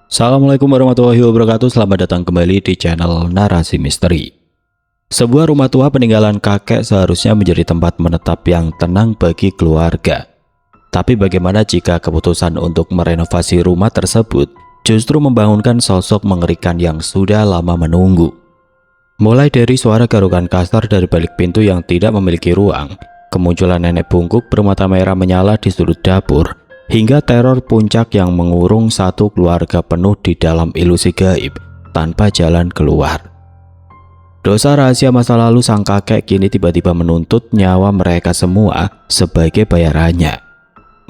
Assalamualaikum warahmatullahi wabarakatuh. Selamat datang kembali di channel Narasi Misteri. Sebuah rumah tua peninggalan kakek seharusnya menjadi tempat menetap yang tenang bagi keluarga. Tapi bagaimana jika keputusan untuk merenovasi rumah tersebut justru membangunkan sosok mengerikan yang sudah lama menunggu? Mulai dari suara garukan kasar dari balik pintu yang tidak memiliki ruang, kemunculan nenek bungkuk bermata merah menyala di sudut dapur, hingga teror puncak yang mengurung satu keluarga penuh di dalam ilusi gaib tanpa jalan keluar. Dosa rahasia masa lalu sang kakek kini tiba-tiba menuntut nyawa mereka semua sebagai bayarannya.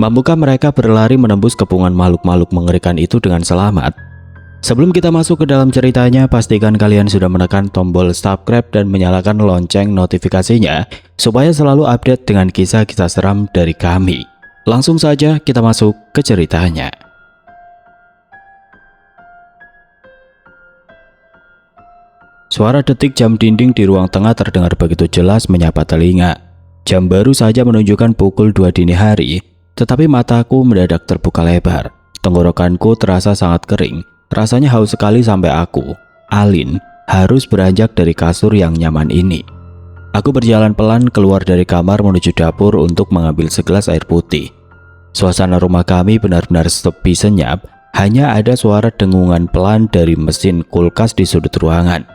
Mampukah mereka berlari menembus kepungan makhluk-makhluk mengerikan itu dengan selamat? Sebelum kita masuk ke dalam ceritanya, pastikan kalian sudah menekan tombol subscribe dan menyalakan lonceng notifikasinya supaya selalu update dengan kisah-kisah seram dari kami. Langsung saja kita masuk ke ceritanya. Suara detik jam dinding di ruang tengah terdengar begitu jelas menyapa telinga. Jam baru saja menunjukkan pukul 2 dini hari, tetapi mataku mendadak terbuka lebar. Tenggorokanku terasa sangat kering, rasanya haus sekali sampai aku, Alin, harus beranjak dari kasur yang nyaman ini. Aku berjalan pelan keluar dari kamar menuju dapur untuk mengambil segelas air putih. Suasana rumah kami benar-benar sepi senyap, hanya ada suara dengungan pelan dari mesin kulkas di sudut ruangan.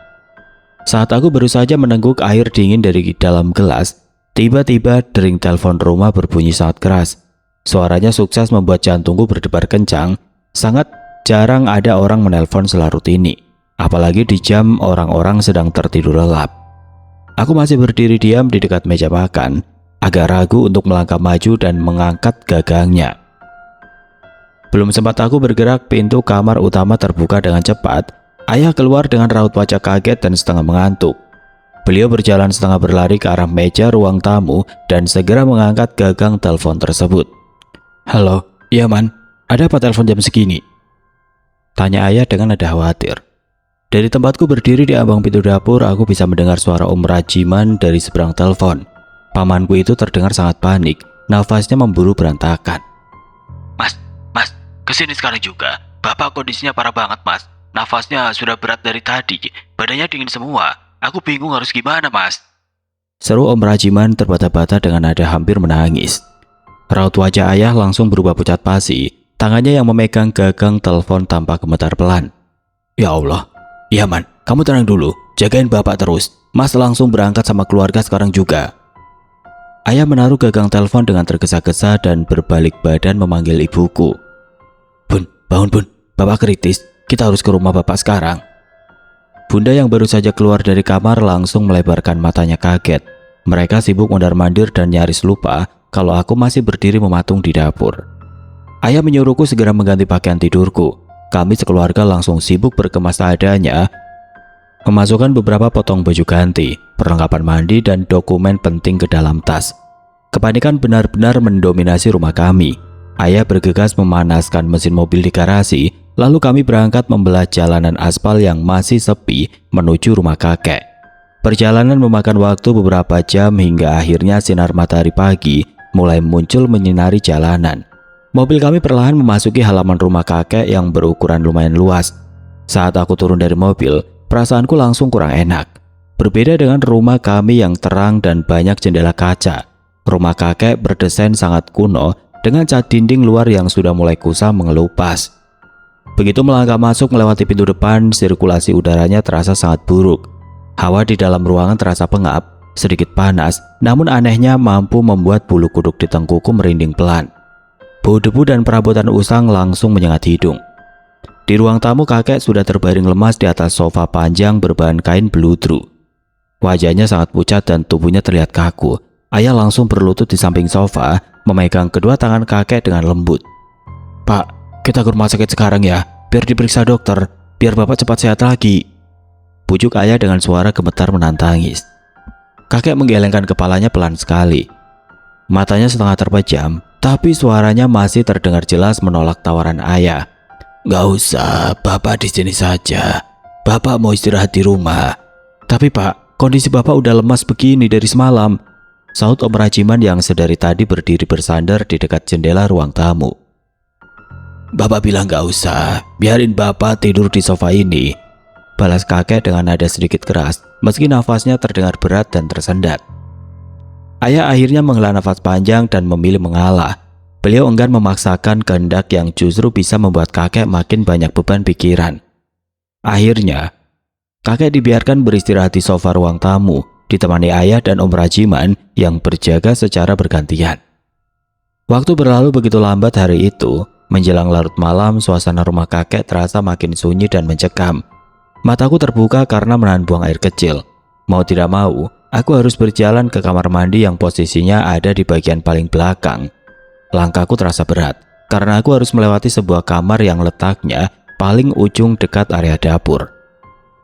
Saat aku baru saja menengguk air dingin dari dalam gelas, tiba-tiba dering telepon rumah berbunyi sangat keras. Suaranya sukses membuat jantungku berdebar kencang. Sangat jarang ada orang menelpon selarut ini, apalagi di jam orang-orang sedang tertidur lelap. Aku masih berdiri diam di dekat meja makan, agak ragu untuk melangkah maju dan mengangkat gagangnya. Belum sempat aku bergerak, pintu kamar utama terbuka dengan cepat. Ayah keluar dengan raut wajah kaget dan setengah mengantuk. Beliau berjalan setengah berlari ke arah meja ruang tamu dan segera mengangkat gagang telepon tersebut. "Halo, iya Man, ada apa telepon jam segini?" tanya ayah dengan nada khawatir. Dari tempatku berdiri di ambang pintu dapur, aku bisa mendengar suara Om Rajiman dari seberang telepon. Pamanku itu terdengar sangat panik, nafasnya memburu berantakan. Mas, kesini sekarang juga. Bapak kondisinya parah banget, Mas. Nafasnya sudah berat dari tadi, badannya dingin semua. Aku bingung harus gimana, Mas. Seru Om Rajiman terbata-bata dengan nada hampir menangis. Raut wajah ayah langsung berubah pucat pasi, tangannya yang memegang gagang telepon tanpa gemetar pelan. "Ya Allah, iya Man, kamu tenang dulu, jagain bapak terus. Mas langsung berangkat sama keluarga sekarang juga." Ayah menaruh gagang telepon dengan tergesa-gesa dan berbalik badan memanggil ibuku. "Bun, bangun Bun, bapak kritis, kita harus ke rumah bapak sekarang." Bunda yang baru saja keluar dari kamar langsung melebarkan matanya kaget. Mereka sibuk mondar-mandir dan nyaris lupa kalau aku masih berdiri mematung di dapur. Ayah menyuruhku segera mengganti pakaian tidurku. Kami sekeluarga langsung sibuk berkemas seadanya, memasukkan beberapa potong baju ganti, perlengkapan mandi, dan dokumen penting ke dalam tas. Kepanikan benar-benar mendominasi rumah kami. Ayah bergegas memanaskan mesin mobil di garasi, lalu kami berangkat membelah jalanan aspal yang masih sepi menuju rumah kakek. Perjalanan memakan waktu beberapa jam hingga akhirnya sinar matahari pagi mulai muncul menyinari jalanan. Mobil kami perlahan memasuki halaman rumah kakek yang berukuran lumayan luas. Saat aku turun dari mobil, perasaanku langsung kurang enak. Berbeda dengan rumah kami yang terang dan banyak jendela kaca, rumah kakek berdesain sangat kuno dengan cat dinding luar yang sudah mulai kusam mengelupas. Begitu melangkah masuk melewati pintu depan, sirkulasi udaranya terasa sangat buruk. Hawa di dalam ruangan terasa pengap, sedikit panas, namun anehnya mampu membuat bulu kuduk di tengkukku merinding pelan. Bau debu dan perabotan usang langsung menyengat hidung. Di ruang tamu, kakek sudah terbaring lemas di atas sofa panjang berbahan kain beludru. Wajahnya sangat pucat dan tubuhnya terlihat kaku. Ayah langsung berlutut di samping sofa, memegang kedua tangan kakek dengan lembut. "Pak, kita ke rumah sakit sekarang ya, biar diperiksa dokter, biar bapak cepat sehat lagi," pujuk ayah dengan suara gemetar menantangis. Kakek menggelengkan kepalanya pelan sekali. Matanya setengah terpejam, tapi suaranya masih terdengar jelas menolak tawaran ayah. "Gak usah, bapak di sini saja. Bapak mau istirahat di rumah." "Tapi Pak, kondisi bapak udah lemas begini dari semalam," saut Om Rajiman yang sedari tadi berdiri bersandar di dekat jendela ruang tamu. Bapak bilang gak usah, biarin bapak tidur di sofa ini, balas kakek dengan nada sedikit keras, meski nafasnya terdengar berat dan tersendat. Ayah akhirnya menghela nafas panjang dan memilih mengalah. Beliau enggan memaksakan kehendak yang justru bisa membuat kakek makin banyak beban pikiran. Akhirnya, kakek dibiarkan beristirahat di sofa ruang tamu, ditemani ayah dan Om Rajiman yang berjaga secara bergantian. Waktu berlalu begitu lambat hari itu. Menjelang larut malam, suasana rumah kakek terasa makin sunyi dan mencekam. Mataku terbuka karena menahan buang air kecil. Mau tidak mau, aku harus berjalan ke kamar mandi yang posisinya ada di bagian paling belakang. Langkahku terasa berat, karena aku harus melewati sebuah kamar yang letaknya paling ujung dekat area dapur.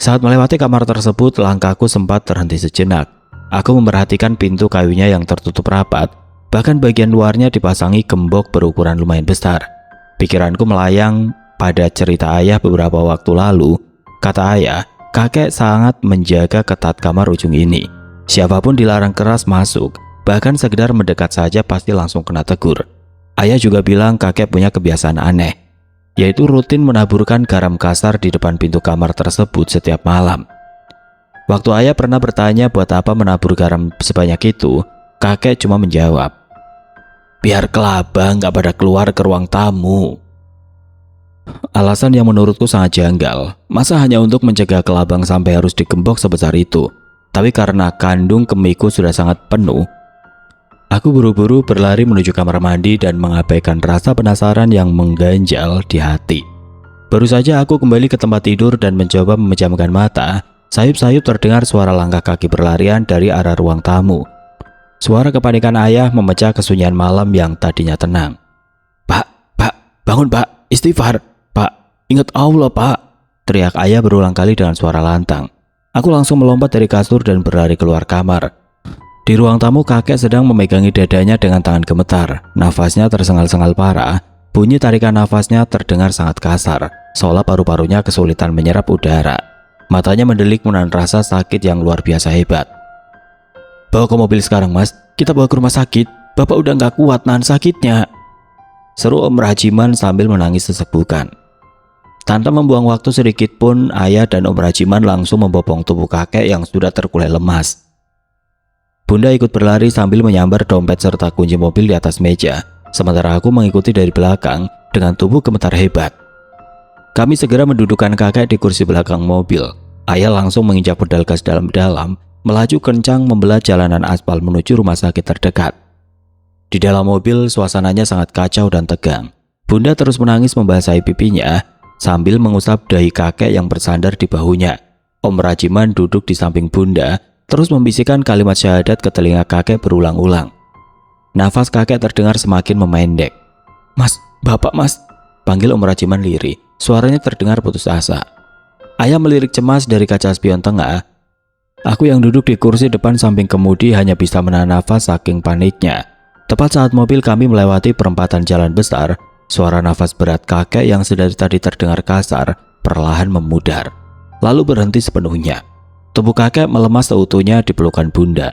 Saat melewati kamar tersebut, langkahku sempat terhenti sejenak. Aku memperhatikan pintu kayunya yang tertutup rapat, bahkan bagian luarnya dipasangi gembok berukuran lumayan besar. Pikiranku melayang pada cerita ayah beberapa waktu lalu. Kata ayah, kakek sangat menjaga ketat kamar ujung ini. Siapapun dilarang keras masuk, bahkan sekedar mendekat saja pasti langsung kena tegur. Ayah juga bilang kakek punya kebiasaan aneh, yaitu rutin menaburkan garam kasar di depan pintu kamar tersebut setiap malam. Waktu ayah pernah bertanya buat apa menabur garam sebanyak itu, kakek cuma menjawab, biar kelabang gak pada keluar ke ruang tamu. Alasan yang menurutku sangat janggal. Masa hanya untuk mencegah kelabang sampai harus digembok sebesar itu? Tapi karena kandung kemihku sudah sangat penuh, aku buru-buru berlari menuju kamar mandi dan mengabaikan rasa penasaran yang mengganjal di hati. Baru saja aku kembali ke tempat tidur dan mencoba memejamkan mata, sayup-sayup terdengar suara langkah kaki berlarian dari arah ruang tamu. Suara kepanikan ayah memecah kesunyian malam yang tadinya tenang. Pak, bangun pak, istighfar, pak, ingat Allah pak, teriak ayah berulang kali dengan suara lantang. Aku langsung melompat dari kasur dan berlari keluar kamar. Di ruang tamu kakek sedang memegangi dadanya dengan tangan gemetar, nafasnya tersengal-sengal parah, bunyi tarikan nafasnya terdengar sangat kasar, seolah paru-parunya kesulitan menyerap udara. Matanya mendelik menahan rasa sakit yang luar biasa hebat. Bawa ke mobil sekarang mas, kita bawa ke rumah sakit, bapak udah gak kuat nahan sakitnya, seru Om Rajiman sambil menangis sesegukan. Tanpa membuang waktu sedikit pun, ayah dan Om Rajiman langsung membopong tubuh kakek yang sudah terkulai lemas. Bunda ikut berlari sambil menyambar dompet serta kunci mobil di atas meja, sementara aku mengikuti dari belakang dengan tubuh gemetar hebat. Kami segera mendudukkan kakek di kursi belakang mobil. Ayah langsung menginjak pedal gas dalam-dalam, melaju kencang membelah jalanan aspal menuju rumah sakit terdekat. Di dalam mobil suasananya sangat kacau dan tegang. Bunda terus menangis membasahi pipinya sambil mengusap dahi kakek yang bersandar di bahunya. Om Rajiman duduk di samping Bunda, terus membisikkan kalimat syahadat ke telinga kakek berulang-ulang. Nafas kakek terdengar semakin memendek. Mas, bapak mas, panggil Om Rajiman lirih. Suaranya terdengar putus asa. Ayah melirik cemas dari kaca spion tengah. Aku yang duduk di kursi depan samping kemudi hanya bisa menahan nafas saking paniknya. Tepat saat mobil kami melewati perempatan jalan besar, suara nafas berat kakek yang sedari tadi terdengar kasar perlahan memudar, lalu berhenti sepenuhnya. Tubuh kakek melemas seutuhnya di pelukan Bunda.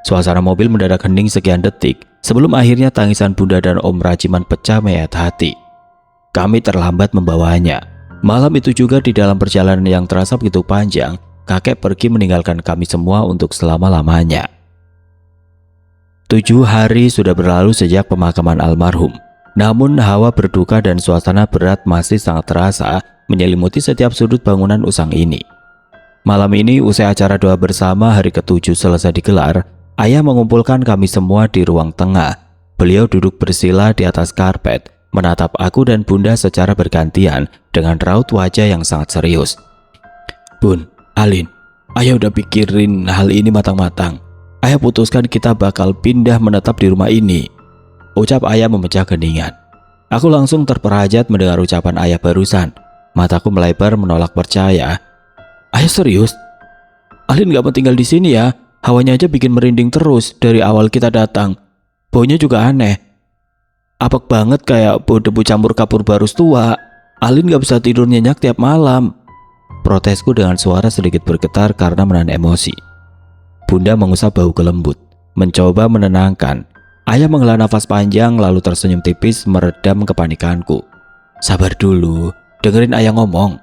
Suasana mobil mendadak hening sekian detik sebelum akhirnya tangisan Bunda dan Om Rajiman pecah menyayat hati. Kami terlambat membawanya. Malam itu juga di dalam perjalanan yang terasa begitu panjang, kakek pergi meninggalkan kami semua untuk selama-lamanya. 7 hari sudah berlalu sejak pemakaman almarhum. Namun hawa berduka dan suasana berat masih sangat terasa menyelimuti setiap sudut bangunan usang ini. Malam ini usai acara doa bersama hari ke-7 selesai digelar, ayah mengumpulkan kami semua di ruang tengah. Beliau duduk bersila di atas karpet, menatap aku dan Bunda secara bergantian dengan raut wajah yang sangat serius. Bun, Alin, ayah udah pikirin hal ini matang-matang. Ayah putuskan kita bakal pindah menetap di rumah ini, ucap ayah memecah keningan. Aku langsung terperajat mendengar ucapan ayah barusan. Mataku melebar menolak percaya. Ayah serius? Alin gak mau tinggal di sini ya? Hawanya aja bikin merinding terus dari awal kita datang. Baunya juga aneh. Apek banget kayak bau debu campur kapur barus tua. Alin gak bisa tidur nyenyak tiap malam. Protesku dengan suara sedikit bergetar karena menahan emosi. Bunda mengusap bahuku lembut, mencoba menenangkan. Ayah menghela nafas panjang lalu tersenyum tipis meredam kepanikanku. Sabar dulu, dengerin ayah ngomong.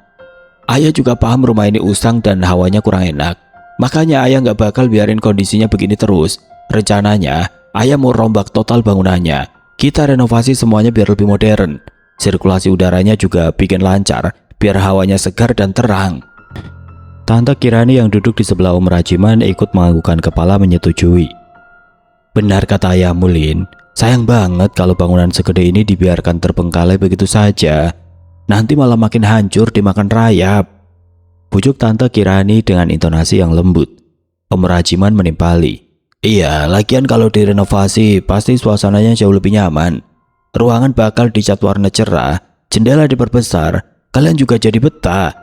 Ayah juga paham rumah ini usang dan hawanya kurang enak. Makanya ayah nggak bakal biarin kondisinya begini terus. Rencananya, ayah mau rombak total bangunannya. Kita renovasi semuanya biar lebih modern. Sirkulasi udaranya juga bikin lancar, biar hawanya segar dan terang. Tante Kirani yang duduk di sebelah Om Rajiman ikut menganggukkan kepala menyetujui. Benar kata ayahmu, Lin. Sayang banget kalau bangunan segede ini dibiarkan terbengkalai begitu saja. Nanti malah makin hancur dimakan rayap. Bujuk Tante Kirani dengan intonasi yang lembut. Om Rajiman menimpali. Iya, lagian kalau direnovasi pasti suasananya jauh lebih nyaman. Ruangan bakal dicat warna cerah, jendela diperbesar, kalian juga jadi betah.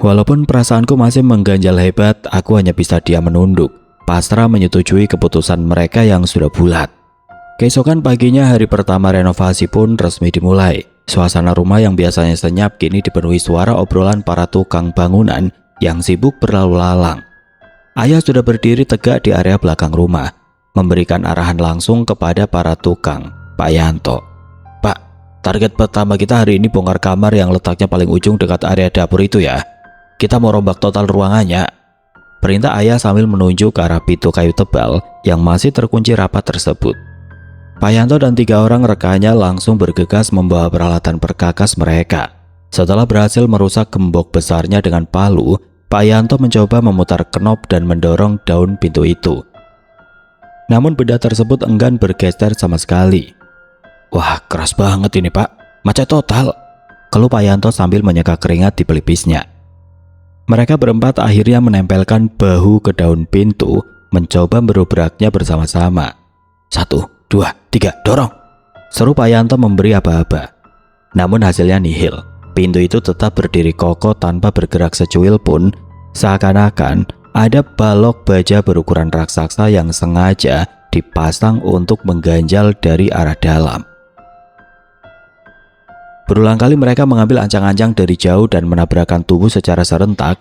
Walaupun perasaanku masih mengganjal hebat, aku hanya bisa diam menunduk, pasrah menyetujui keputusan mereka yang sudah bulat. Keesokan paginya hari pertama renovasi pun resmi dimulai. Suasana rumah yang biasanya senyap kini dipenuhi suara obrolan para tukang bangunan yang sibuk berlalu lalang. Ayah sudah berdiri tegak di area belakang rumah, memberikan arahan langsung kepada para tukang. Pak Yanto, Pak, target pertama kita hari ini bongkar kamar yang letaknya paling ujung dekat area dapur itu ya. Kita mau rombak total ruangannya. Perintah ayah sambil menunjuk ke arah pintu kayu tebal yang masih terkunci rapat tersebut. Pak Yanto dan 3 orang rekannya langsung bergegas membawa peralatan perkakas mereka. Setelah berhasil merusak gembok besarnya dengan palu, Pak Yanto mencoba memutar knop dan mendorong daun pintu itu. Namun benda tersebut enggan bergeser sama sekali. Wah, keras banget ini Pak, macet total, keluh Pak Yanto sambil menyeka keringat di pelipisnya. Mereka berempat akhirnya menempelkan bahu ke daun pintu, mencoba merobraknya bersama-sama. 1, 2, 3, dorong! Seru Pak Yanto memberi aba-aba. Namun hasilnya nihil. Pintu itu tetap berdiri kokoh tanpa bergerak secuil pun, seakan-akan ada balok baja berukuran raksasa yang sengaja dipasang untuk mengganjal dari arah dalam. Berulang kali mereka mengambil ancang-ancang dari jauh dan menabrakkan tubuh secara serentak,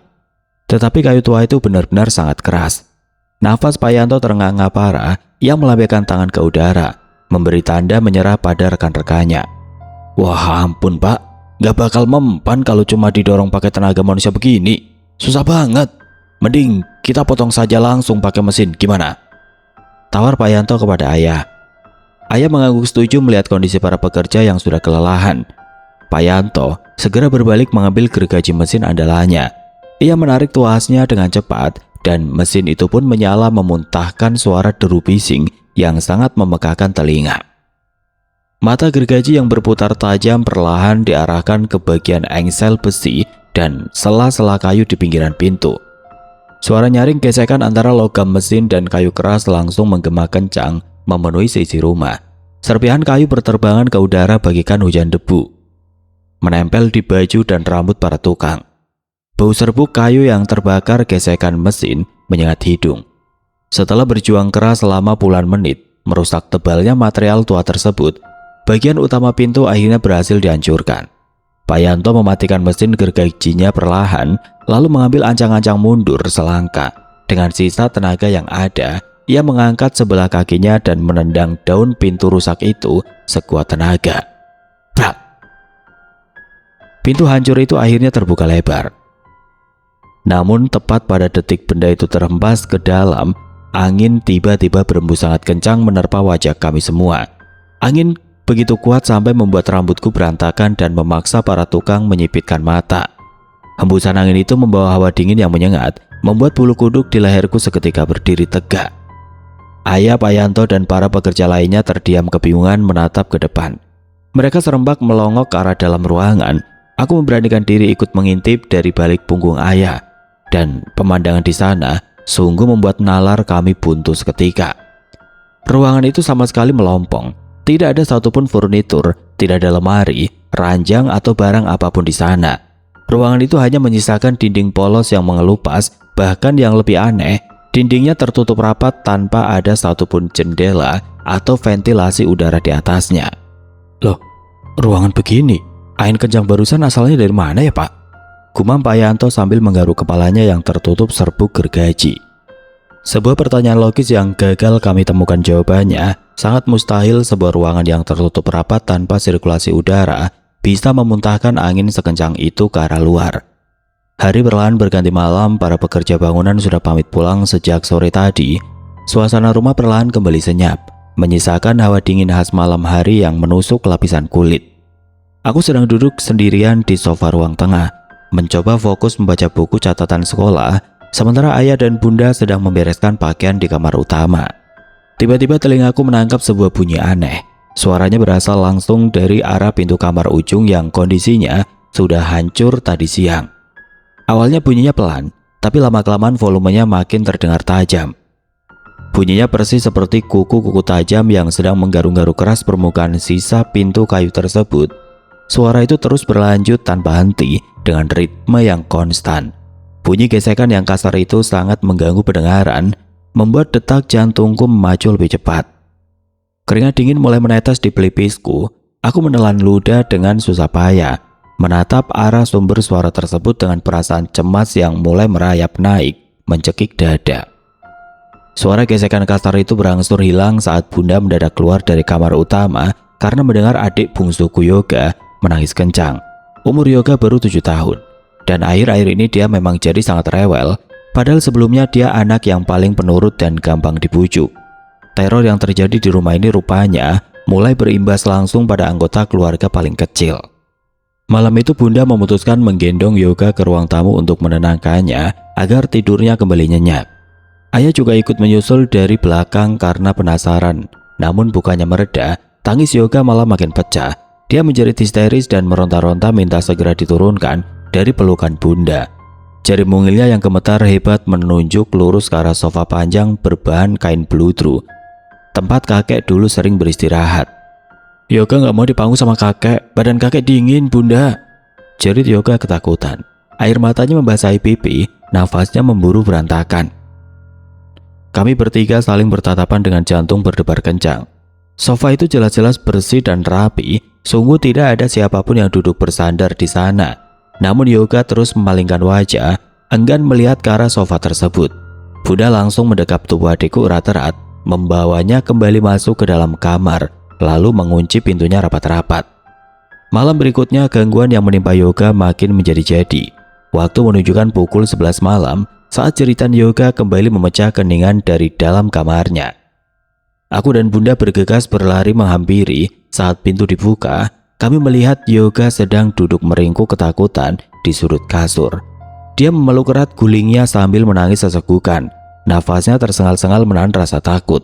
tetapi kayu tua itu benar-benar sangat keras. Nafas Pak Yanto terengah-engah parah, ia melambaikan tangan ke udara, memberi tanda menyerah pada rekan-rekannya. Wah ampun Pak, gak bakal mempan kalau cuma didorong pakai tenaga manusia begini. Susah banget. Mending kita potong saja langsung pakai mesin, gimana? Tawar Pak Yanto kepada ayah. Ayah mengangguk setuju melihat kondisi para pekerja yang sudah kelelahan. Pak Yanto segera berbalik mengambil gergaji mesin andalannya. Ia menarik tuasnya dengan cepat dan mesin itu pun menyala memuntahkan suara deru bising yang sangat memekakan telinga. Mata gergaji yang berputar tajam perlahan diarahkan ke bagian engsel besi dan sela-sela kayu di pinggiran pintu. Suara nyaring gesekan antara logam mesin dan kayu keras langsung menggema kencang memenuhi sisi rumah. Serpihan kayu berterbangan ke udara bagaikan hujan debu, menempel di baju dan rambut para tukang. Bau serbuk kayu yang terbakar gesekan mesin menyengat hidung. Setelah berjuang keras selama puluhan menit, merusak tebalnya material tua tersebut, bagian utama pintu akhirnya berhasil dihancurkan. Pak Yanto mematikan mesin gergajinya perlahan, lalu mengambil ancang-ancang mundur selangkah. Dengan sisa tenaga yang ada, ia mengangkat sebelah kakinya dan menendang daun pintu rusak itu sekuat tenaga. Brak! Pintu hancur itu akhirnya terbuka lebar. Namun tepat pada detik benda itu terhempas ke dalam, angin tiba-tiba berembus sangat kencang menerpa wajah kami semua. Angin begitu kuat sampai membuat rambutku berantakan dan memaksa para tukang menyipitkan mata. Hembusan angin itu membawa hawa dingin yang menyengat, membuat bulu kuduk di leherku seketika berdiri tegak. Ayah, Pak Yanto dan para pekerja lainnya terdiam kebingungan menatap ke depan. Mereka serempak melongok ke arah dalam ruangan. Aku memberanikan diri ikut mengintip dari balik punggung ayah, dan pemandangan di sana sungguh membuat nalar kami buntu seketika. Ruangan itu sama sekali melompong. Tidak ada satupun furnitur, tidak ada lemari, ranjang atau barang apapun di sana. Ruangan itu hanya menyisakan dinding polos yang mengelupas, bahkan yang lebih aneh, dindingnya tertutup rapat tanpa ada satupun jendela atau ventilasi udara di atasnya. Loh, ruangan begini, angin kencang barusan asalnya dari mana ya Pak? Gumam Pak Yanto sambil menggaruk kepalanya yang tertutup serbuk gergaji. Sebuah pertanyaan logis yang gagal kami temukan jawabannya. Sangat mustahil sebuah ruangan yang tertutup rapat tanpa sirkulasi udara bisa memuntahkan angin sekencang itu ke arah luar. Hari perlahan berganti malam, para pekerja bangunan sudah pamit pulang sejak sore tadi. Suasana rumah perlahan kembali senyap, menyisakan hawa dingin khas malam hari yang menusuk lapisan kulit. Aku sedang duduk sendirian di sofa ruang tengah, mencoba fokus membaca buku catatan sekolah, sementara ayah dan bunda sedang membereskan pakaian di kamar utama. Tiba-tiba telingaku menangkap sebuah bunyi aneh. Suaranya berasal langsung dari arah pintu kamar ujung yang kondisinya sudah hancur tadi siang. Awalnya bunyinya pelan, tapi lama-kelamaan volumenya makin terdengar tajam. Bunyinya persis seperti kuku-kuku tajam yang sedang menggaruk-garuk keras permukaan sisa pintu kayu tersebut. Suara itu terus berlanjut tanpa henti dengan ritme yang konstan. Bunyi gesekan yang kasar itu sangat mengganggu pendengaran, membuat detak jantungku memacu lebih cepat. Keringat dingin mulai menetes di pelipisku. Aku menelan ludah dengan susah payah, menatap arah sumber suara tersebut dengan perasaan cemas yang mulai merayap naik, mencekik dada. Suara gesekan kasar itu berangsur hilang saat bunda mendadak keluar dari kamar utama karena mendengar adik bungsuku Yoga menangis kencang. Umur Yoga baru 7 tahun, dan akhir-akhir ini dia memang jadi sangat rewel, padahal sebelumnya dia anak yang paling penurut dan gampang dibujuk. Teror yang terjadi di rumah ini rupanya mulai berimbas langsung pada anggota keluarga paling kecil. Malam itu bunda memutuskan menggendong Yoga ke ruang tamu untuk menenangkannya agar tidurnya kembali nyenyak. Ayah juga ikut menyusul dari belakang karena penasaran, namun bukannya mereda, tangis Yoga malah makin pecah. Dia menjerit histeris dan meronta-ronta minta segera diturunkan dari pelukan bunda. Jari mungilnya yang gemetar hebat menunjuk lurus ke arah sofa panjang berbahan kain bludru, tempat kakek dulu sering beristirahat. Yoga nggak mau dipangku sama kakek, badan kakek dingin bunda, jerit Yoga ketakutan. Air matanya membasahi pipi, nafasnya memburu berantakan. Kami bertiga saling bertatapan dengan jantung berdebar kencang. Sofa itu jelas-jelas bersih dan rapi, sungguh tidak ada siapapun yang duduk bersandar di sana. Namun Yoga terus memalingkan wajah, enggan melihat ke arah sofa tersebut. Bunda langsung mendekap tubuh adikku erat-erat, membawanya kembali masuk ke dalam kamar, lalu mengunci pintunya rapat-rapat. Malam berikutnya gangguan yang menimpa Yoga makin menjadi-jadi. Waktu menunjukkan pukul 11 malam saat jeritan Yoga kembali memecah keningan dari dalam kamarnya. Aku dan bunda bergegas berlari menghampiri. Saat pintu dibuka, kami melihat Yoga sedang duduk meringkuk ketakutan di sudut kasur. Dia memeluk erat gulingnya sambil menangis sesegukan. Nafasnya tersengal-sengal menahan rasa takut.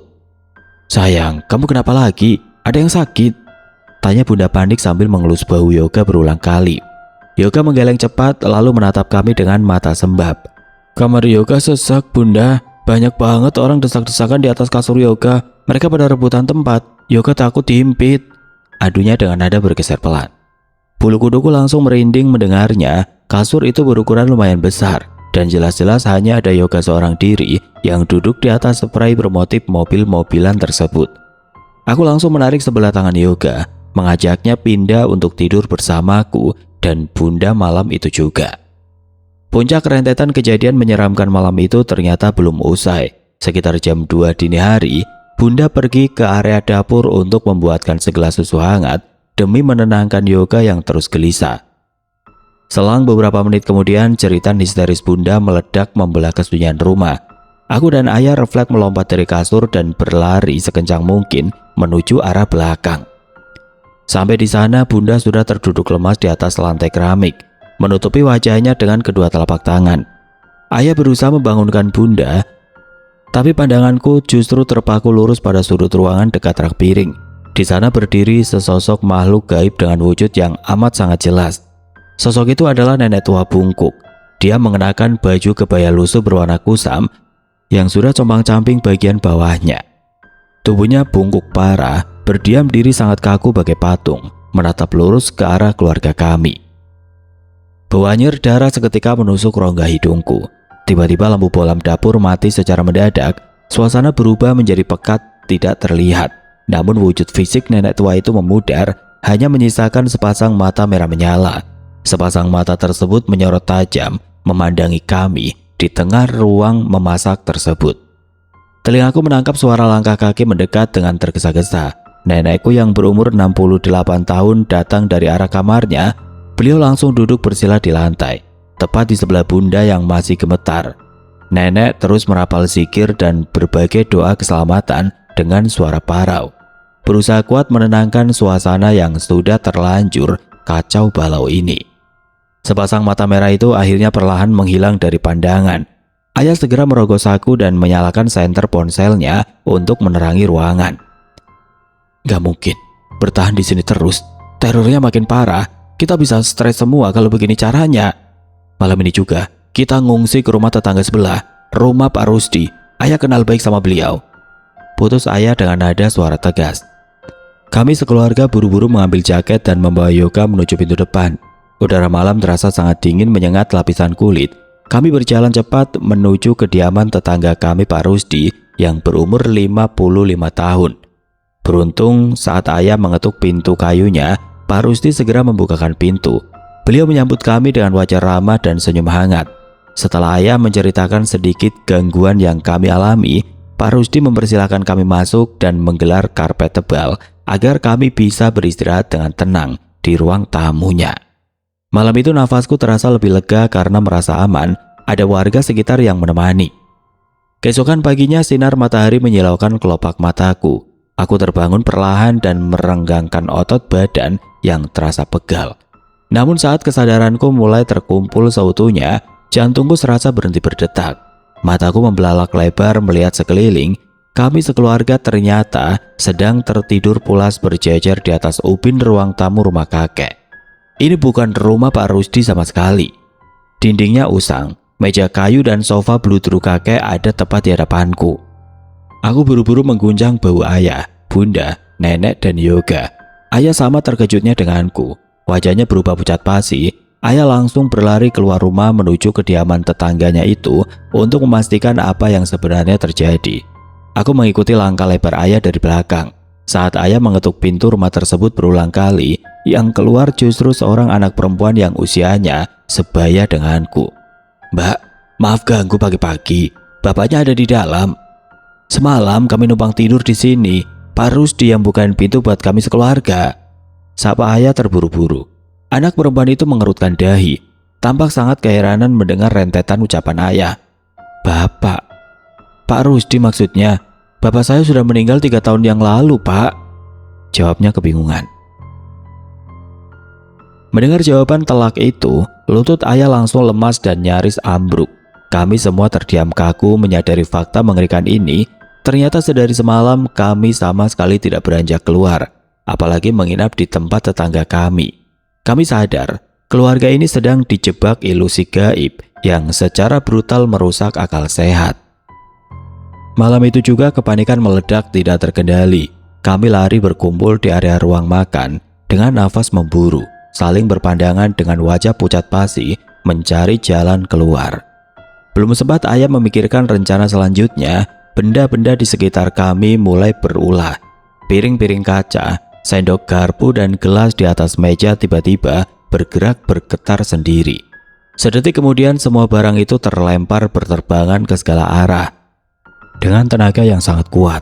Sayang, kamu kenapa lagi? Ada yang sakit? Tanya bunda panik sambil mengelus bahu Yoga berulang kali. Yoga menggeleng cepat lalu menatap kami dengan mata sembab. Kamar Yoga sesak bunda. Banyak banget orang desak-desakan di atas kasur Yoga. Mereka pada rebutan tempat. Yoga takut dihimpit, adunya dengan nada bergeser pelan. Bulu kuduku langsung merinding mendengarnya. Kasur itu berukuran lumayan besar, dan jelas-jelas hanya ada Yoga seorang diri yang duduk di atas spray bermotif mobil-mobilan tersebut. Aku langsung menarik sebelah tangan Yoga, mengajaknya pindah untuk tidur bersamaku dan bunda malam itu juga. Puncak rentetan kejadian menyeramkan malam itu ternyata belum usai. Sekitar jam 2 dini hari, bunda pergi ke area dapur untuk membuatkan segelas susu hangat demi menenangkan Yoga yang terus gelisah. Selang beberapa menit kemudian, jeritan histeris bunda meledak membelah kesunyian rumah. Aku dan ayah refleks melompat dari kasur dan berlari sekencang mungkin menuju arah belakang. Sampai di sana, bunda sudah terduduk lemas di atas lantai keramik, menutupi wajahnya dengan kedua telapak tangan. Ayah berusaha membangunkan bunda, tapi pandanganku justru terpaku lurus pada sudut ruangan dekat rak piring. Di sana berdiri sesosok makhluk gaib dengan wujud yang amat sangat jelas. Sosok itu adalah nenek tua bungkuk. Dia mengenakan baju kebaya lusuh berwarna kusam yang sudah compang-camping bagian bawahnya. Tubuhnya bungkuk parah, berdiam diri sangat kaku bagai patung, menatap lurus ke arah keluarga kami. Bau anyir darah seketika menusuk rongga hidungku. Tiba-tiba lampu bolam dapur mati secara mendadak. Suasana berubah menjadi pekat, tidak terlihat. Namun wujud fisik nenek tua itu memudar, hanya menyisakan sepasang mata merah menyala. Sepasang mata tersebut menyorot tajam, memandangi kami di tengah ruang memasak tersebut. Telingaku menangkap suara langkah kaki mendekat dengan tergesa-gesa. Nenekku yang berumur 68 tahun datang dari arah kamarnya. Beliau langsung duduk bersila di lantai, tepat di sebelah bunda yang masih gemetar. Nenek terus merapal zikir dan berbagai doa keselamatan dengan suara parau, berusaha kuat menenangkan suasana yang sudah terlanjur kacau balau ini. Sepasang mata merah itu akhirnya perlahan menghilang dari pandangan. Ayah segera merogoh saku dan menyalakan senter ponselnya untuk menerangi ruangan. Gak mungkin, bertahan di sini terus. Terornya makin parah. Kita bisa stres semua kalau begini caranya. Malam ini juga, kita ngungsi ke rumah tetangga sebelah, rumah Pak Rusdi. Ayah kenal baik sama beliau. Putus ayah dengan nada suara tegas. Kami sekeluarga buru-buru mengambil jaket dan membawa Yoga menuju pintu depan. Udara malam terasa sangat dingin menyengat lapisan kulit. Kami berjalan cepat menuju kediaman tetangga kami Pak Rusdi yang berumur 55 tahun. Beruntung saat ayah mengetuk pintu kayunya, Pak Rusdi segera membukakan pintu. Beliau menyambut kami dengan wajah ramah dan senyum hangat. Setelah ayah menceritakan sedikit gangguan yang kami alami, Pak Rusdi mempersilahkan kami masuk dan menggelar karpet tebal agar kami bisa beristirahat dengan tenang di ruang tamunya. Malam itu nafasku terasa lebih lega karena merasa aman, ada warga sekitar yang menemani. Keesokan paginya sinar matahari menyilaukan kelopak mataku. Aku terbangun perlahan dan merenggangkan otot badan yang terasa pegal. Namun saat kesadaranku mulai terkumpul seutuhnya, jantungku serasa berhenti berdetak. Mataku membelalak lebar melihat sekeliling. Kami sekeluarga ternyata sedang tertidur pulas berjejer di atas ubin ruang tamu rumah kakek. Ini bukan rumah Pak Rusdi sama sekali. Dindingnya usang, meja kayu dan sofa bludru kakek ada tepat di hadapanku. Aku buru-buru mengguncang bau ayah, bunda, nenek, dan Yoga. Ayah sama terkejutnya denganku. Wajahnya berubah pucat pasi. Ayah langsung berlari keluar rumah menuju kediaman tetangganya itu untuk memastikan apa yang sebenarnya terjadi. Aku mengikuti langkah lebar ayah dari belakang. Saat ayah mengetuk pintu rumah tersebut berulang kali, yang keluar justru seorang anak perempuan yang usianya sebaya denganku. Mbak, maaf ganggu pagi-pagi. Bapaknya ada di dalam. Semalam kami numpang tidur di sini. Pak Rusdi yang bukain pintu buat kami sekeluarga. Sapa ayah terburu-buru. Anak perempuan itu mengerutkan dahi. Tampak sangat keheranan mendengar rentetan ucapan ayah. Bapak? Pak Rusdi maksudnya. Bapak saya sudah meninggal 3 tahun yang lalu, Pak. Jawabnya kebingungan. Mendengar jawaban telak itu, lutut ayah langsung lemas dan nyaris ambruk. Kami semua terdiam kaku menyadari fakta mengerikan ini. Ternyata sedari semalam kami sama sekali tidak beranjak keluar, apalagi menginap di tempat tetangga kami. Kami sadar, keluarga ini sedang dijebak ilusi gaib yang secara brutal merusak akal sehat. Malam itu juga kepanikan meledak tidak terkendali. Kami lari berkumpul di area ruang makan dengan nafas memburu, saling berpandangan dengan wajah pucat pasi mencari jalan keluar. Belum sempat ayah memikirkan rencana selanjutnya, benda-benda di sekitar kami mulai berulah. Piring-piring kaca, sendok garpu dan gelas di atas meja tiba-tiba bergerak bergetar sendiri. Sedetik kemudian semua barang itu terlempar berterbangan ke segala arah dengan tenaga yang sangat kuat.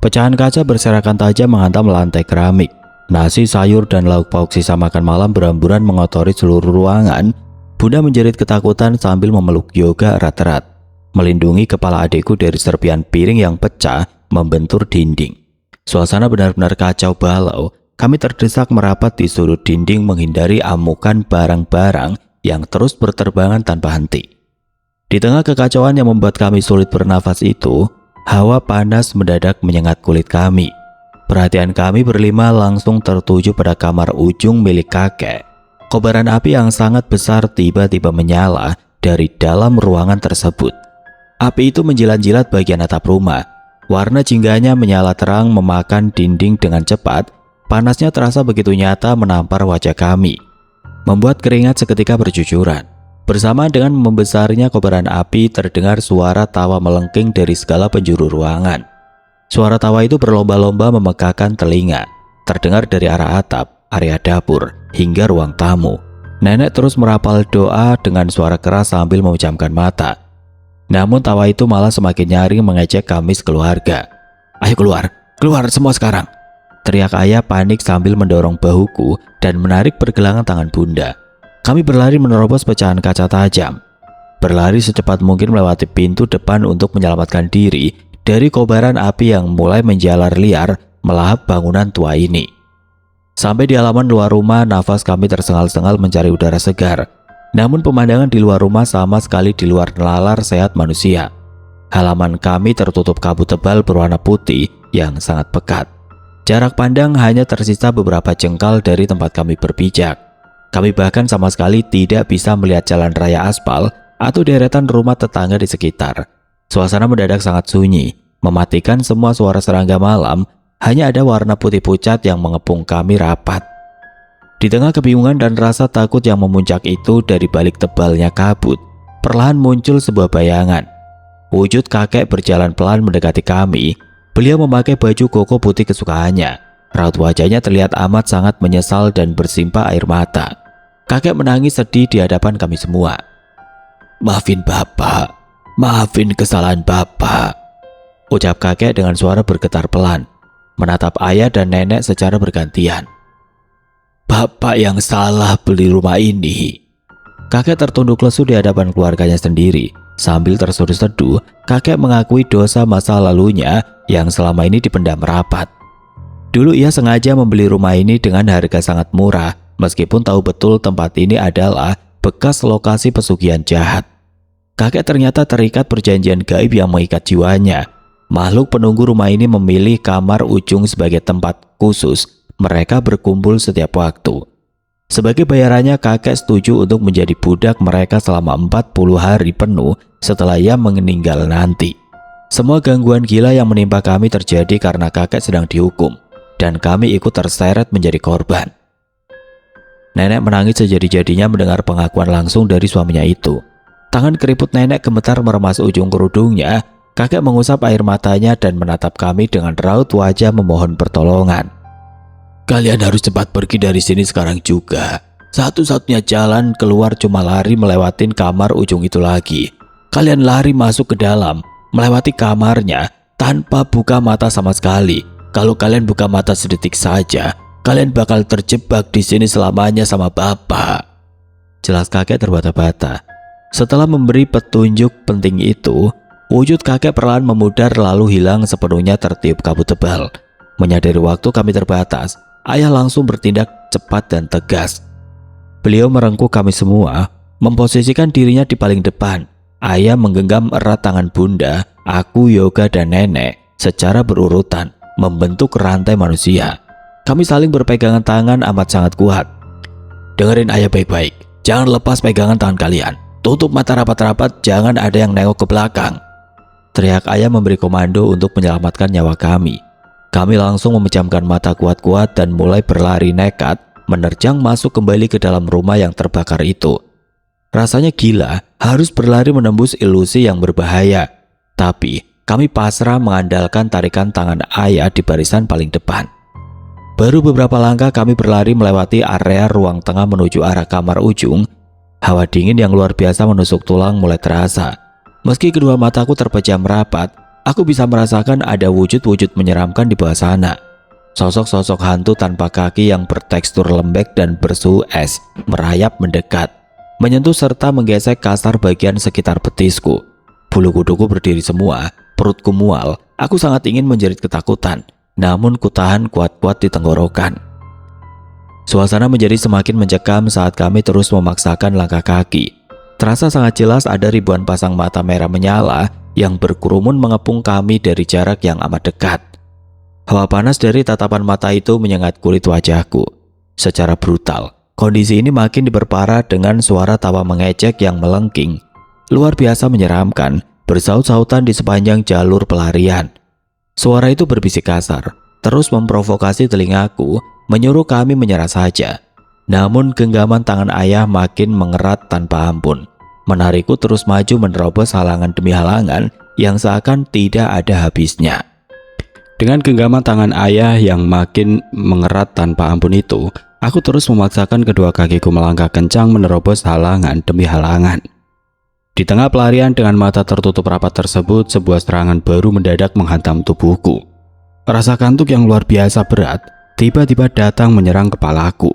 Pecahan kaca berserakan tajam menghantam lantai keramik. Nasi, sayur, dan lauk pauk sisa makan malam berhamburan mengotori seluruh ruangan. Bunda menjerit ketakutan sambil memeluk Yoga erat-erat, melindungi kepala adikku dari serpian piring yang pecah membentur dinding. Suasana benar-benar kacau balau. Kami terdesak merapat di sudut dinding menghindari amukan barang-barang yang terus berterbangan tanpa henti. Di tengah kekacauan yang membuat kami sulit bernafas itu, hawa panas mendadak menyengat kulit kami. Perhatian kami berlima langsung tertuju pada kamar ujung milik kakek. Kobaran api yang sangat besar tiba-tiba menyala dari dalam ruangan tersebut. Api itu menjilat-jilat bagian atap rumah. Warna jingganya menyala terang memakan dinding dengan cepat. Panasnya terasa begitu nyata menampar wajah kami, membuat keringat seketika bercucuran. Bersamaan dengan membesarnya kobaran api, terdengar suara tawa melengking dari segala penjuru ruangan. Suara tawa itu berlomba-lomba memegahkan telinga, terdengar dari arah atap, area dapur, hingga ruang tamu. Nenek terus merapal doa dengan suara keras sambil memejamkan mata. Namun tawa itu malah semakin nyaring mengejek kami sekeluarga. Ayo keluar, keluar semua sekarang. Teriak ayah panik sambil mendorong bahuku dan menarik pergelangan tangan bunda. Kami berlari menerobos pecahan kaca tajam. Berlari secepat mungkin melewati pintu depan untuk menyelamatkan diri dari kobaran api yang mulai menjalar liar melahap bangunan tua ini. Sampai di halaman luar rumah, nafas kami tersengal-sengal mencari udara segar. Namun pemandangan di luar rumah sama sekali di luar nalar sehat manusia. Halaman kami tertutup kabut tebal berwarna putih yang sangat pekat. Jarak pandang hanya tersisa beberapa jengkal dari tempat kami berpijak. Kami bahkan sama sekali tidak bisa melihat jalan raya aspal atau deretan rumah tetangga di sekitar. Suasana mendadak sangat sunyi, mematikan semua suara serangga malam. Hanya ada warna putih pucat yang mengepung kami rapat. Di tengah kebingungan dan rasa takut yang memuncak itu, dari balik tebalnya kabut, perlahan muncul sebuah bayangan. Wujud kakek berjalan pelan mendekati kami. Beliau memakai baju koko putih kesukaannya. Raut wajahnya terlihat amat sangat menyesal dan bersimpah air mata. Kakek menangis sedih di hadapan kami semua. "Maafin Bapak, maafin kesalahan Bapak," ucap kakek dengan suara bergetar pelan, menatap ayah dan nenek secara bergantian. "Bapak yang salah beli rumah ini." Kakek tertunduk lesu di hadapan keluarganya sendiri. Sambil terseduh-seduh, kakek mengakui dosa masa lalunya yang selama ini dipendam rapat. Dulu ia sengaja membeli rumah ini dengan harga sangat murah, meskipun tahu betul tempat ini adalah bekas lokasi pesugihan jahat. Kakek ternyata terikat perjanjian gaib yang mengikat jiwanya. Makhluk penunggu rumah ini memilih kamar ujung sebagai tempat khusus mereka berkumpul setiap waktu. Sebagai bayarannya, kakek setuju untuk menjadi budak mereka selama 40 hari penuh setelah ia meninggal nanti. Semua gangguan gila yang menimpa kami terjadi karena kakek sedang dihukum, dan kami ikut terseret menjadi korban. Nenek menangis sejadi-jadinya mendengar pengakuan langsung dari suaminya itu. Tangan keriput nenek gemetar meremas ujung kerudungnya. Kakek mengusap air matanya dan menatap kami dengan raut wajah memohon pertolongan. "Kalian harus cepat pergi dari sini sekarang juga. Satu-satunya jalan keluar cuma lari melewatin kamar ujung itu lagi. Kalian lari masuk ke dalam, melewati kamarnya tanpa buka mata sama sekali. Kalau kalian buka mata sedetik saja, kalian bakal terjebak di sini selamanya sama Bapak," jelas kakek terbata-bata. Setelah memberi petunjuk penting itu, wujud kakek perlahan memudar lalu hilang sepenuhnya tertiup kabut tebal. Menyadari waktu kami terbatas, ayah langsung bertindak cepat dan tegas. Beliau merengkuh kami semua, memposisikan dirinya di paling depan. Ayah menggenggam erat tangan bunda, aku, Yoga, dan nenek secara berurutan, membentuk rantai manusia. Kami saling berpegangan tangan amat sangat kuat. "Dengerin ayah baik-baik, jangan lepas pegangan tangan kalian. Tutup mata rapat-rapat, jangan ada yang nengok ke belakang," teriak ayah memberi komando untuk menyelamatkan nyawa kami. Kami langsung memejamkan mata kuat-kuat dan mulai berlari nekat menerjang masuk kembali ke dalam rumah yang terbakar itu. Rasanya gila harus berlari menembus ilusi yang berbahaya. Tapi kami pasrah mengandalkan tarikan tangan ayah di barisan paling depan. Baru beberapa langkah kami berlari melewati area ruang tengah menuju arah kamar ujung. Hawa dingin yang luar biasa menusuk tulang mulai terasa. Meski kedua mataku terpejam rapat, aku bisa merasakan ada wujud-wujud menyeramkan di bawah sana. Sosok-sosok hantu tanpa kaki yang bertekstur lembek dan bersuhu es merayap mendekat, menyentuh serta menggesek kasar bagian sekitar betisku. Bulu kuduku berdiri semua, perutku mual. Aku sangat ingin menjerit ketakutan, namun kutahan kuat-kuat di tenggorokan. Suasana menjadi semakin mencekam saat kami terus memaksakan langkah kaki. Terasa sangat jelas ada ribuan pasang mata merah menyala yang berkerumun mengepung kami dari jarak yang amat dekat. Hawa panas dari tatapan mata itu menyengat kulit wajahku. Secara brutal, kondisi ini makin diperparah dengan suara tawa mengejek yang melengking. Luar biasa menyeramkan, bersaut-sautan di sepanjang jalur pelarian. Suara itu berbisik kasar, terus memprovokasi telingaku, menyuruh kami menyerah saja. Namun genggaman tangan ayah makin mengerat tanpa ampun, menarikku terus maju menerobos halangan demi halangan yang seakan tidak ada habisnya. Dengan genggaman tangan ayah yang makin mengerat tanpa ampun itu, aku terus memaksakan kedua kakiku melangkah kencang menerobos halangan demi halangan. Di tengah pelarian dengan mata tertutup rapat tersebut, sebuah serangan baru mendadak menghantam tubuhku. Rasa kantuk yang luar biasa berat tiba-tiba datang menyerang kepalaku.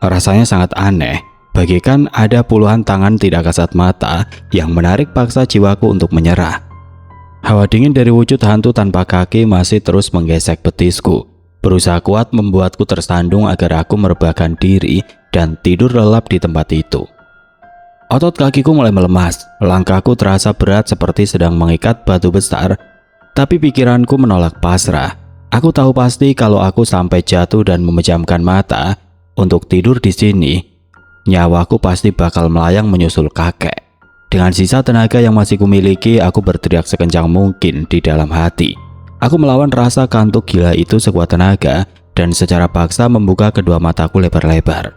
Rasanya sangat aneh, bagaikan ada puluhan tangan tidak kasat mata yang menarik paksa jiwaku untuk menyerah. Hawa dingin dari wujud hantu tanpa kaki masih terus menggesek betisku, berusaha kuat membuatku tersandung agar aku merebahkan diri dan tidur lelap di tempat itu. Otot kakiku mulai melemas, langkahku terasa berat seperti sedang mengikat batu besar, tapi pikiranku menolak pasrah. Aku tahu pasti kalau aku sampai jatuh dan memejamkan mata untuk tidur di sini, nyawaku pasti bakal melayang menyusul kakek. Dengan sisa tenaga yang masih kumiliki, aku berteriak sekencang mungkin di dalam hati. Aku melawan rasa kantuk gila itu sekuat tenaga dan secara paksa membuka kedua mataku lebar-lebar.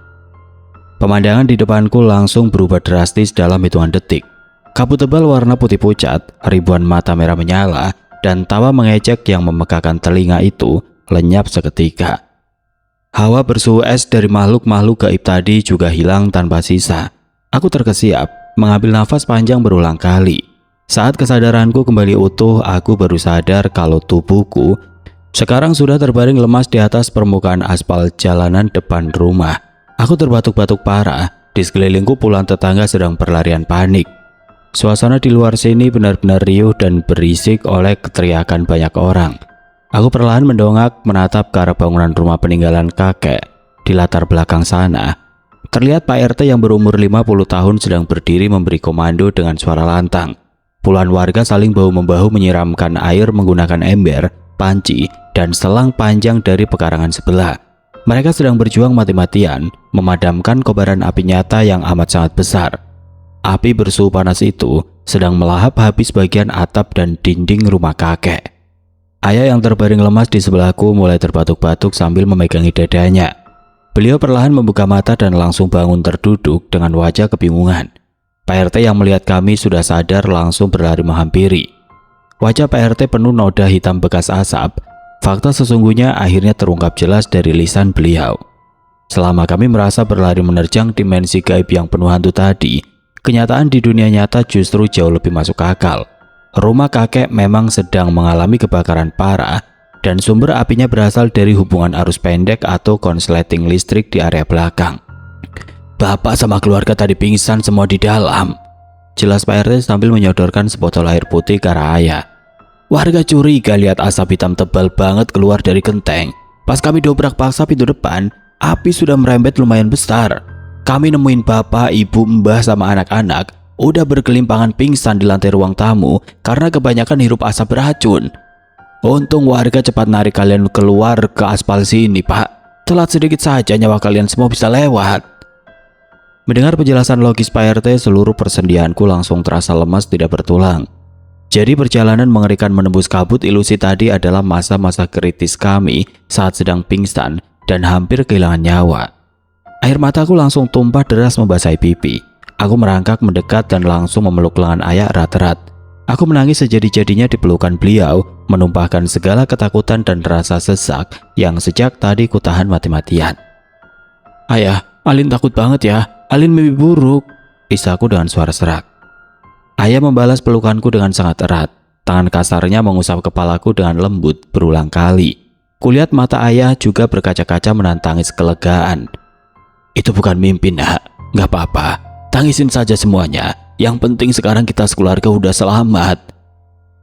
Pemandangan di depanku langsung berubah drastis dalam hitungan detik. Kabut tebal warna putih pucat, ribuan mata merah menyala, dan tawa mengejek yang memekakan telinga itu lenyap seketika. Hawa bersuhu es dari makhluk-makhluk gaib tadi juga hilang tanpa sisa. Aku terkesiap, mengambil nafas panjang berulang kali. Saat kesadaranku kembali utuh, aku baru sadar kalau tubuhku sekarang sudah terbaring lemas di atas permukaan aspal jalanan depan rumah. Aku terbatuk-batuk parah, di sekelilingku puluhan tetangga sedang berlarian panik. Suasana di luar sini benar-benar riuh dan berisik oleh keteriakan banyak orang. Aku perlahan mendongak menatap ke arah bangunan rumah peninggalan kakek. Di latar belakang sana, terlihat Pak RT yang berumur 50 tahun sedang berdiri memberi komando dengan suara lantang. Puluhan warga saling bahu-membahu menyiramkan air menggunakan ember, panci, dan selang panjang dari pekarangan sebelah. Mereka sedang berjuang mati-matian memadamkan kobaran api nyata yang amat sangat besar. Api bersuhu panas itu sedang melahap habis bagian atap dan dinding rumah kakek. Ayah yang terbaring lemas di sebelahku mulai terbatuk-batuk sambil memegangi dadanya. Beliau perlahan membuka mata dan langsung bangun terduduk dengan wajah kebingungan. Pak RT yang melihat kami sudah sadar langsung berlari menghampiri. Wajah Pak RT penuh noda hitam bekas asap. Fakta sesungguhnya akhirnya terungkap jelas dari lisan beliau. Selama kami merasa berlari menerjang dimensi gaib yang penuh hantu tadi, kenyataan di dunia nyata justru jauh lebih masuk akal. Rumah kakek memang sedang mengalami kebakaran parah dan sumber apinya berasal dari hubungan arus pendek atau konsleting listrik di area belakang. Bapak sama keluarga tadi pingsan semua di dalam, jelas Pak RT sambil menyodorkan sebotol air putih ke arah ayah. Warga curiga lihat asap hitam tebal banget keluar dari genteng. Pas kami dobrak paksa pintu depan, api sudah merembet lumayan besar. Kami nemuin bapak, ibu, mbah, sama anak-anak udah berkelimpangan pingsan di lantai ruang tamu karena kebanyakan hirup asap beracun. Untung warga cepat narik kalian keluar ke aspal sini, Pak. Telat sedikit saja nyawa kalian semua bisa lewat. Mendengar penjelasan logis Pak RT, seluruh persendianku langsung terasa lemas tidak bertulang. Jadi perjalanan mengerikan menembus kabut ilusi tadi adalah masa-masa kritis kami saat sedang pingsan dan hampir kehilangan nyawa. Air mataku langsung tumpah deras membasahi pipi. Aku merangkak mendekat dan langsung memeluk lengan ayah erat-erat. Aku menangis sejadi-jadinya di pelukan beliau, menumpahkan segala ketakutan dan rasa sesak yang sejak tadi kutahan mati-matian. Ayah, Alin takut banget ya. Alin mimpi buruk, isaku dengan suara serak. Ayah membalas pelukanku dengan sangat erat. Tangan kasarnya mengusap kepalaku dengan lembut berulang kali. Kulihat mata ayah juga berkaca-kaca menantangi kelegaan. Itu bukan mimpi, nak. Gak apa-apa. Tangisin saja semuanya. Yang penting sekarang kita sekeluarga udah selamat,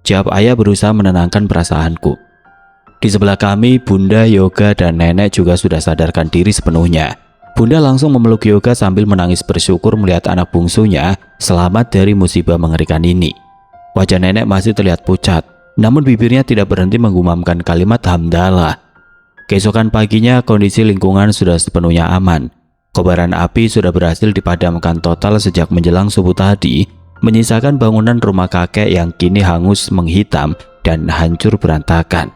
jawab ayah berusaha menenangkan perasaanku. Di sebelah kami, Bunda, Yoga, dan Nenek juga sudah sadarkan diri sepenuhnya. Bunda langsung memeluk Yoga sambil menangis bersyukur melihat anak bungsunya selamat dari musibah mengerikan ini. Wajah Nenek masih terlihat pucat, namun bibirnya tidak berhenti menggumamkan kalimat hamdalah. Keesokan paginya kondisi lingkungan sudah sepenuhnya aman. Kobaran api sudah berhasil dipadamkan total sejak menjelang subuh tadi, menyisakan bangunan rumah kakek yang kini hangus menghitam dan hancur berantakan.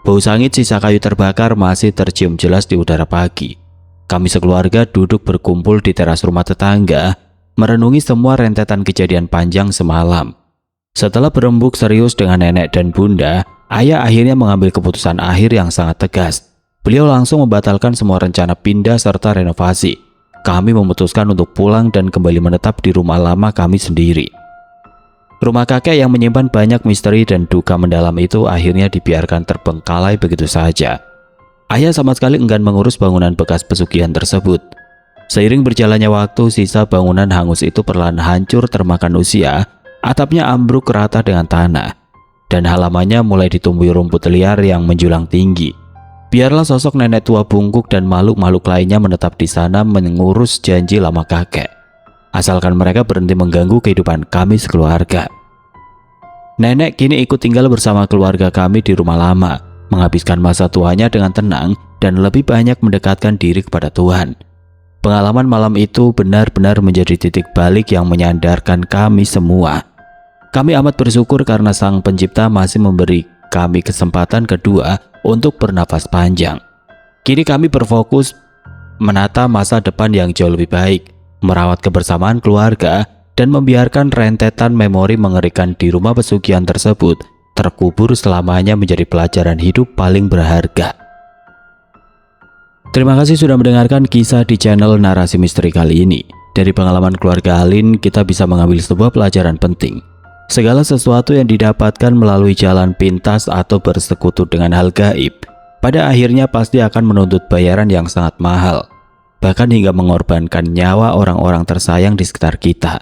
Bau sangit sisa kayu terbakar masih tercium jelas di udara pagi. Kami sekeluarga duduk berkumpul di teras rumah tetangga, merenungi semua rentetan kejadian panjang semalam. Setelah berembuk serius dengan nenek dan bunda, ayah akhirnya mengambil keputusan akhir yang sangat tegas. Beliau langsung membatalkan semua rencana pindah serta renovasi. Kami memutuskan untuk pulang dan kembali menetap di rumah lama kami sendiri. Rumah kakek yang menyimpan banyak misteri dan duka mendalam itu akhirnya dibiarkan terbengkalai begitu saja. Ayah sama sekali enggan mengurus bangunan bekas pesugihan tersebut. Seiring berjalannya waktu, sisa bangunan hangus itu perlahan hancur termakan usia. Atapnya ambruk rata dengan tanah, dan halamannya mulai ditumbuhi rumput liar yang menjulang tinggi. Biarlah sosok nenek tua bungkuk dan makhluk-makhluk lainnya menetap di sana mengurus janji lama kakek. Asalkan mereka berhenti mengganggu kehidupan kami sekeluarga. Nenek kini ikut tinggal bersama keluarga kami di rumah lama, menghabiskan masa tuanya dengan tenang dan lebih banyak mendekatkan diri kepada Tuhan. Pengalaman malam itu benar-benar menjadi titik balik yang menyandarkan kami semua. Kami amat bersyukur karena Sang Pencipta masih memberi kami kesempatan kedua untuk bernafas panjang. Kini kami berfokus menata masa depan yang jauh lebih baik, merawat kebersamaan keluarga, dan membiarkan rentetan memori mengerikan di rumah pesugihan tersebut terkubur selamanya menjadi pelajaran hidup paling berharga. Terima kasih sudah mendengarkan kisah di channel Narasi Misteri kali ini. Dari pengalaman keluarga Alin, kita bisa mengambil sebuah pelajaran penting. Segala sesuatu yang didapatkan melalui jalan pintas atau bersekutu dengan hal gaib, pada akhirnya pasti akan menuntut bayaran yang sangat mahal, bahkan hingga mengorbankan nyawa orang-orang tersayang di sekitar kita.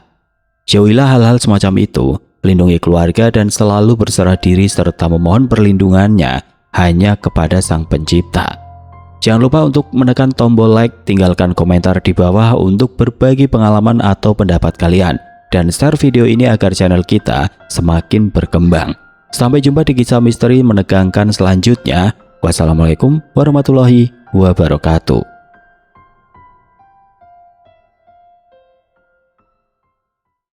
Jauhilah hal-hal semacam itu, lindungi keluarga dan selalu berserah diri serta memohon perlindungannya hanya kepada Sang Pencipta. Jangan lupa untuk menekan tombol like, tinggalkan komentar di bawah untuk berbagi pengalaman atau pendapat kalian, dan share video ini agar channel kita semakin berkembang. Sampai jumpa di kisah misteri menegangkan selanjutnya. Wassalamualaikum warahmatullahi wabarakatuh.